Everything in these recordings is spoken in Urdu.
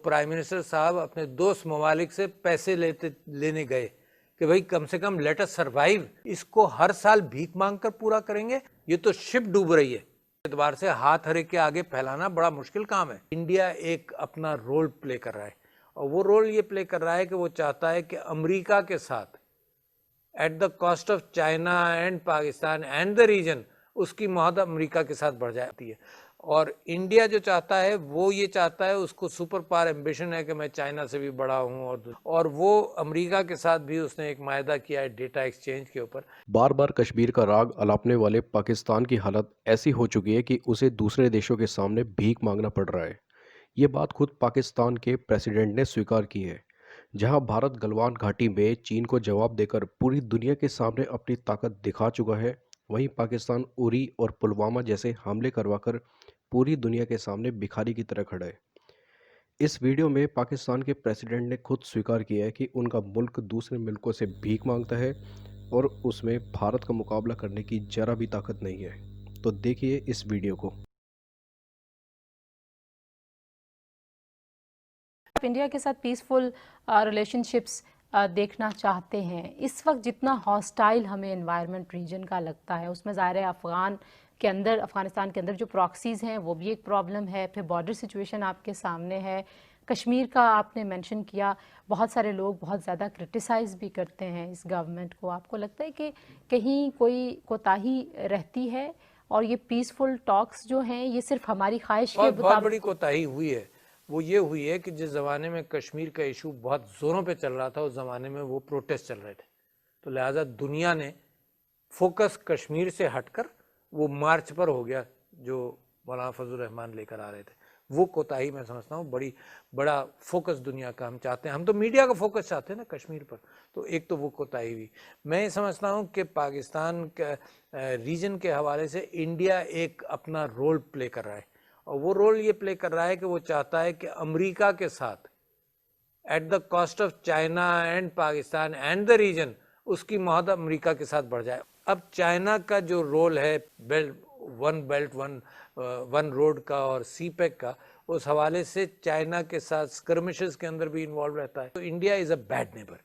پرائم منسٹر صاحب اپنے دوست ممالک سے پیسے لینے گئے کہ بھائی کم سے کم لیٹ اس سروائیو، اس کو ہر سال بھیک مانگ کر پورا کریں گے؟ یہ تو شپ ڈوب رہی ہے۔ اعتبار سے ہاتھ ہرے کے آگے پھیلانا بڑا مشکل کام ہے۔ انڈیا ایک اپنا رول پلے کر رہا ہے، اور وہ رول یہ پلے کر رہا ہے کہ وہ چاہتا ہے کہ امریکہ کے ساتھ at the cost of China and Pakistan and the region اس کی معاہدہ امریکہ کے ساتھ بڑھ جاتی ہے۔ اور انڈیا جو چاہتا ہے وہ یہ چاہتا ہے، اس کو سپر پاور ایمبیشن ہے کہ میں چائنا سے بھی بڑا ہوں، اور وہ امریکہ کے ساتھ بھی اس نے ایک معاہدہ کیا ہے ڈیٹا ایکسچینج کے اوپر۔ بار بار کشمیر کا راگ الاپنے والے پاکستان کی حالت ایسی ہو چکی ہے کہ اسے دوسرے دیشوں کے سامنے بھیک مانگنا پڑ رہا ہے۔ یہ بات خود پاکستان کے پریزیڈنٹ نے سویکار کی ہے۔ جہاں بھارت گلوان گھاٹی میں چین کو جواب دے کر پوری دنیا کے سامنے اپنی طاقت دکھا چکا ہے، وہیں پاکستان اری اور پلوامہ جیسے حملے کروا کر پوری دنیا کے سامنے بھکاری کی طرح کھڑا ہے۔ اس ویڈیو میں پاکستان کے پریزیڈنٹ نے خود سویکار کیا ہے کہ ان کا ملک دوسرے ملکوں سے بھیک مانگتا ہے اور اس میں بھارت کا مقابلہ کرنے کی ذرا بھی طاقت نہیں ہے۔ تو دیکھیے اس ویڈیو کو۔ آپ انڈیا کے ساتھ پیسفل ریلیشن شپس دیکھنا چاہتے ہیں، اس وقت جتنا ہاسٹائل ہمیں انوائرمنٹ ریجن کا لگتا ہے، اس میں ظاہر ہے افغانستان کے اندر جو پراکسیز ہیں وہ بھی ایک پرابلم ہے، پھر بارڈر سچویشن آپ کے سامنے ہے، کشمیر کا آپ نے مینشن کیا، بہت سارے لوگ بہت زیادہ کرٹیسائز بھی کرتے ہیں اس گورنمنٹ کو۔ آپ کو لگتا ہے کہ کہیں کوئی کوتاہی رہتی ہے اور یہ پیسفل ٹاکس جو ہیں یہ صرف ہماری خواہش کے بہت مطابق؟ بڑی کوتاہی ہوئی ہے۔ وہ یہ ہوئی ہے کہ جس زمانے میں کشمیر کا ایشو بہت زوروں پہ چل رہا تھا، اس زمانے میں وہ پروٹیسٹ چل رہے تھے، تو لہٰذا دنیا نے فوکس کشمیر سے ہٹ کر وہ مارچ پر ہو گیا جو مولانا فضل الرحمان لے کر آ رہے تھے۔ وہ کوتاہی میں سمجھتا ہوں بڑا فوکس دنیا کا ہم چاہتے ہیں، ہم تو میڈیا کا فوکس چاہتے ہیں نا کشمیر پر، تو ایک تو وہ کوتاہی ہوئی۔ میں سمجھتا ہوں کہ پاکستان کے ریجن کے حوالے سے انڈیا ایک اپنا رول پلے کر رہا ہے، اور وہ رول یہ پلے کر رہا ہے کہ وہ چاہتا ہے کہ امریکہ کے ساتھ at the cost of China and Pakistan and the region اس کی معاہدہ امریکہ کے ساتھ بڑھ جائے۔ اب چائنا کا جو رول ہے بیلٹ ون روڈ کا اور سی پیک کا، اس حوالے سے چائنا کے ساتھ اسکرمشز کے اندر بھی انوالو رہتا ہے، تو India is a bad neighbour,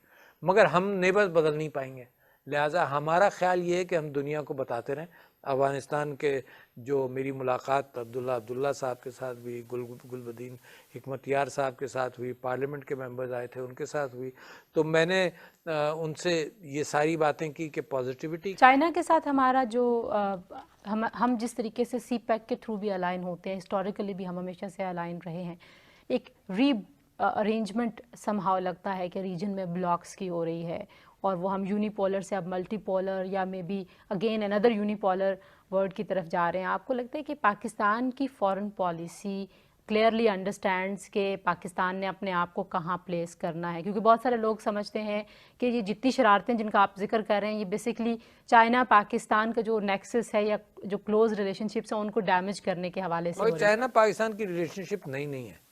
مگر ہم نیبر بدل نہیں پائیں گے۔ لہٰذا ہمارا خیال یہ ہے کہ ہم دنیا کو بتاتے رہیں۔ افغانستان کے جو میری ملاقات عبداللہ صاحب کے ساتھ بھی، گلبدین حکمت یار صاحب کے ساتھ ہوئی، پارلیمنٹ کے ممبرز آئے تھے ان کے ساتھ ہوئی، تو میں نے ان سے یہ ساری باتیں کی کہ پازیٹیوٹی۔ چائنا کے ساتھ ہمارا جو ہم جس طریقے سے سی پیک کے تھرو بھی الائن ہوتے ہیں، ہسٹوریکلی بھی ہم ہمیشہ سے الائن رہے ہیں، ایک ری ارینجمنٹ سم ہاؤ لگتا ہے کہ ریجن میں بلاکس کی ہو رہی ہے، اور وہ ہم یونی پولر سے اب ملٹی پولر یا مے بی اگین اندر یونی پولر ورڈ کی طرف جا رہے ہیں۔ آپ کو لگتا ہے کہ پاکستان کی فارن پالیسی کلیئرلی انڈرسٹینڈز کہ پاکستان نے اپنے آپ کو کہاں پلیس کرنا ہے؟ کیونکہ بہت سارے لوگ سمجھتے ہیں کہ یہ جتنی شرارتیں جن کا آپ ذکر کر رہے ہیں یہ بیسکلی چائنا پاکستان کا جو نیکسس ہے یا جو کلوز ریلیشن شپس ہیں ان کو ڈیمیج کرنے کے حوالے سے ہو رہی ہے۔ چائنا پاکستان کی ریلیشن شپ نہیں ہے،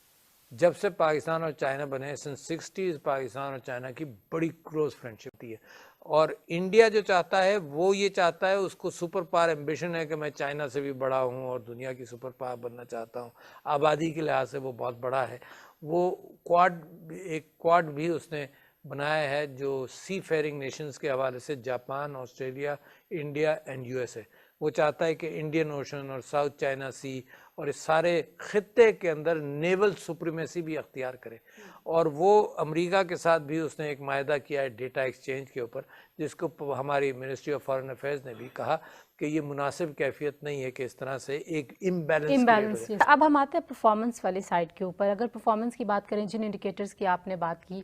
جب سے پاکستان اور چائنا بنے سنس 60s پاکستان اور چائنا کی بڑی کلوز فرینڈشپ تھی ہے، اور انڈیا جو چاہتا ہے وہ یہ چاہتا ہے، اس کو سپر پاور ایمبیشن ہے کہ میں چائنا سے بھی بڑا ہوں اور دنیا کی سپر پاور بننا چاہتا ہوں، آبادی کے لحاظ سے وہ بہت بڑا ہے۔ وہ کواد بھی اس نے بنایا ہے جو سی فیئرنگ نیشنز کے حوالے سے، Japan, Australia, India and U S A. وہ چاہتا ہے کہ انڈین اوشن اور ساؤتھ چائنا سی اور اس سارے خطے کے اندر نیول سپریمیسی بھی اختیار کرے، اور وہ امریکہ کے ساتھ بھی اس نے ایک معاہدہ کیا ہے ڈیٹا ایکسچینج کے اوپر، جس کو ہماری منسٹری آف فارن افیئرز نے بھی کہا کہ یہ مناسب کیفیت نہیں ہے کہ اس طرح سے ایک امبیلنس۔ اب ہم آتے ہیں پرفارمنس والی سائڈ کے اوپر۔ اگر پرفارمنس کی بات کریں، جن انڈیکیٹرز کی آپ نے بات کی،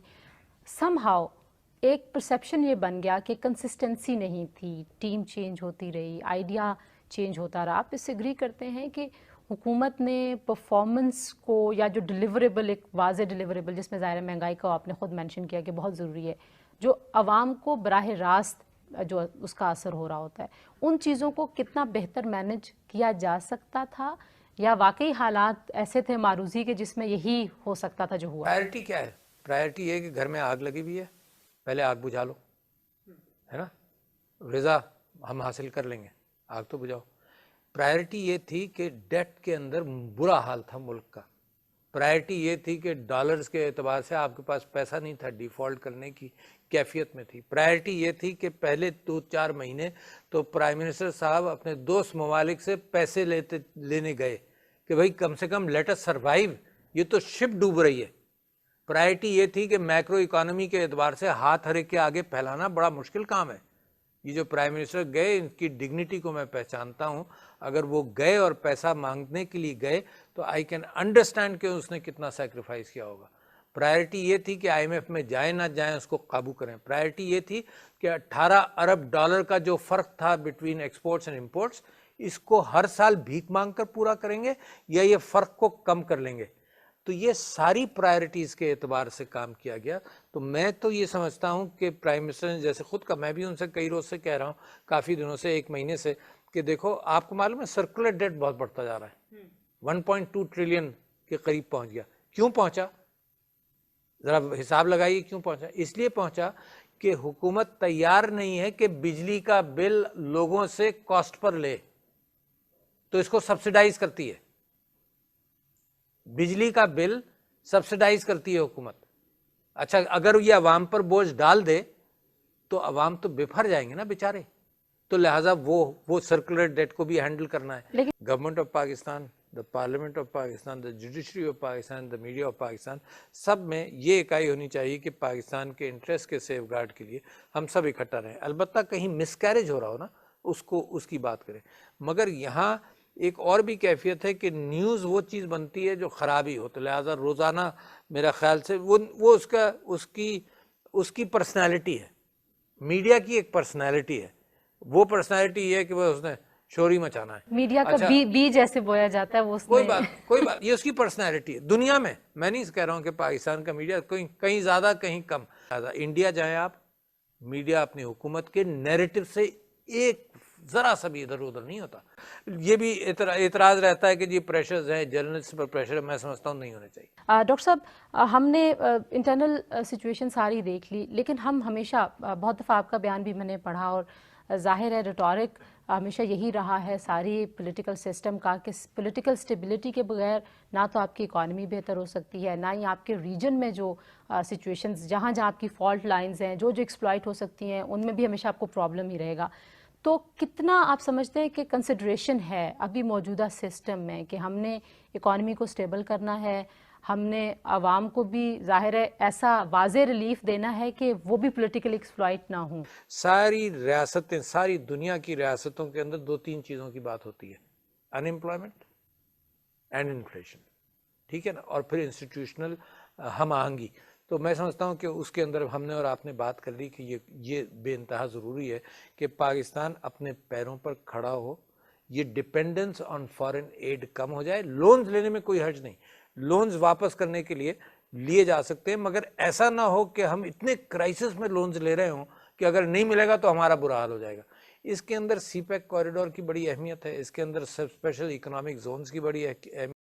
سم ہاؤ ایک پرسیپشن یہ بن گیا کہ کنسسٹنسی نہیں تھی، ٹیم چینج ہوتی رہی، آئیڈیا چینج ہوتا رہا۔ آپ اس سے اگری کرتے ہیں کہ حکومت نے پرفارمنس کو، یا جو ڈیلیوریبل، ایک واضح ڈیلیوریبل جس میں ظاہر مہنگائی کو آپ نے خود مینشن کیا کہ بہت ضروری ہے، جو عوام کو براہ راست جو اس کا اثر ہو رہا ہوتا ہے، ان چیزوں کو کتنا بہتر مینج کیا جا سکتا تھا، یا واقعی حالات ایسے تھے معروضی کہ جس میں یہی ہو سکتا تھا جو ہوا؟ پرائرٹی کیا ہے؟ پرائرٹی یہ کہ گھر میں آگ لگی ہوئی ہے، پہلے آگ بجھا لو، ہے نا، غذا ہم حاصل کر لیں گے، آگ تو بجھاؤ۔ پرائرٹی یہ تھی کہ ڈیٹ کے اندر برا حال تھا ملک کا، پرائرٹی یہ تھی کہ ڈالرز کے اعتبار سے آپ کے پاس پیسہ نہیں تھا، ڈیفالٹ کرنے کی کیفیت میں تھی. پرائرٹی یہ تھی کہ پہلے 2-4 مہینے تو پرائم منسٹر صاحب اپنے دوست ممالک سے پیسے لینے گئے کہ بھائی کم سے کم لیٹ اس سروائیو، یہ تو شپ ڈوب رہی ہے. پرائرٹی یہ تھی کہ میکرو اکانومی کے اعتبار سے ہاتھ ہر ایک کے آگے پھیلانا بڑا مشکل کام ہے. یہ جو پرائم منسٹر گئے، ان کی ڈگنیٹی کو میں پہچانتا ہوں. اگر وہ گئے اور پیسہ مانگنے کے لیے گئے تو آئی کین انڈرسٹینڈ کہ اس نے کتنا سیکریفائس کیا ہوگا. پرائرٹی یہ تھی کہ آئی ایم ایف میں جائیں نہ جائیں اس کو قابو کریں. پرائرٹی یہ تھی کہ 18 ارب ڈالر کا جو فرق تھا بٹوین ایکسپورٹس اینڈ امپورٹس، اس کو ہر سال بھیک مانگ کر پورا کریں گے یا یہ فرق کو کم کر لیں گے. تو یہ ساری پرائرٹیز کے اعتبار سے کام کیا گیا. تو میں تو یہ سمجھتا ہوں کہ پرائم منسٹر نے جیسے خود کا، میں بھی ان سے کئی روز سے کہہ رہا ہوں، کافی دنوں سے، 1 مہینے سے، کہ دیکھو آپ کو معلوم ہے سرکولر ڈیٹ بہت بڑھتا جا رہا ہے، 1.2 ٹریلین کے قریب پہنچ گیا. کیوں پہنچا؟ ذرا حساب لگائیے کیوں پہنچا. اس لیے پہنچا کہ حکومت تیار نہیں ہے کہ بجلی کا بل لوگوں سے کاسٹ پر لے، تو اس کو سبسیڈائز کرتی ہے. بجلی کا بل سبسیڈائز کرتی ہے حکومت. اچھا اگر یہ عوام پر بوجھ ڈال دے تو عوام تو بفر جائیں گے نا بیچارے. تو لہٰذا وہ سرکولر ڈیٹ کو بھی ہینڈل کرنا ہے. Government of Pakistan, the parliament of Pakistan, the judiciary of Pakistan, the media of Pakistan, سب میں یہ اکائی ہونی چاہیے کہ پاکستان کے انٹرسٹ کے سیف گارڈ کے لیے ہم سب اکٹھا رہیں. البتہ کہیں مس کیریج ہو رہا ہو نا، اس کی بات کریں. مگر یہاں ایک اور بھی کیفیت ہے کہ نیوز وہ چیز بنتی ہے جو خرابی ہو، تو لہٰذا روزانہ میرا خیال سے وہ اس کی پرسنالٹی ہے. میڈیا کی ایک پرسنالٹی ہے. وہ پرسنالٹی یہ ہے کہ وہ اس نے شوری مچانا ہے. میڈیا کا بیج ایسے بویا جاتا ہے، وہ کوئی بات یہ اس کی پرسنالٹی ہے. دنیا میں نہیں کہہ رہا ہوں کہ پاکستان کا میڈیا کہیں زیادہ کہیں کم. انڈیا جائیں آپ، میڈیا اپنی حکومت کے نیریٹو سے ایک ذرا سا بھی ادھر ادھر نہیں ہوتا. یہ بھی اعتراض رہتا ہے کہ جی پریشرز ہیں، جرنلسٹ پر پریشر ہے. میں سمجھتا ہوں نہیں ہونے چاہیے. ڈاکٹر صاحب، ہم نے انٹرنل سچویشن ساری دیکھ لی، لیکن ہم ہمیشہ، بہت دفعہ آپ کا بیان بھی میں نے پڑھا، اور ظاہر ہے ریٹورک ہمیشہ یہی رہا ہے ساری پولیٹیکل سسٹم کا کہ پولیٹیکل سٹیبلٹی کے بغیر نہ تو آپ کی اکانومی بہتر ہو سکتی ہے، نہ ہی آپ کے ریجن میں جو سچویشنز جہاں آپ کی فالٹ لائنز ہیں جو ایکسپلائٹ ہو سکتی ہیں، ان میں بھی ہمیشہ آپ کو پرابلم ہی رہے گا. تو کتنا آپ سمجھتے ہیں کہ کنسیڈریشن ہے ابھی موجودہ سسٹم میں کہ ہم نے اکانومی کو سٹیبل کرنا ہے، ہم نے عوام کو بھی ظاہر ہے ایسا واضح ریلیف دینا ہے کہ وہ بھی پولیٹیکل ایکسپلائٹ نہ ہوں؟ ساری ریاستیں، ساری دنیا کی ریاستوں کے اندر 2-3 چیزوں کی بات ہوتی ہے: ان امپلائمنٹ اینڈ انفلیشن، ٹھیک ہے نا، اور پھر انسٹیٹیوشنل ہم آہنگی. تو میں سمجھتا ہوں کہ اس کے اندر ہم نے اور آپ نے بات کر لی کہ یہ بے انتہا ضروری ہے کہ پاکستان اپنے پیروں پر کھڑا ہو. یہ ڈپینڈنس آن فارن ایڈ کم ہو جائے. لونز لینے میں کوئی حرج نہیں، لونز واپس کرنے کے لیے لیے جا سکتے ہیں، مگر ایسا نہ ہو کہ ہم اتنے کرائسس میں لونز لے رہے ہوں کہ اگر نہیں ملے گا تو ہمارا برا حال ہو جائے گا. اس کے اندر سی پیک کوریڈور کی بڑی اہمیت ہے. اس کے اندر سب اسپیشل اکنامک زونز کی بڑی اہمیت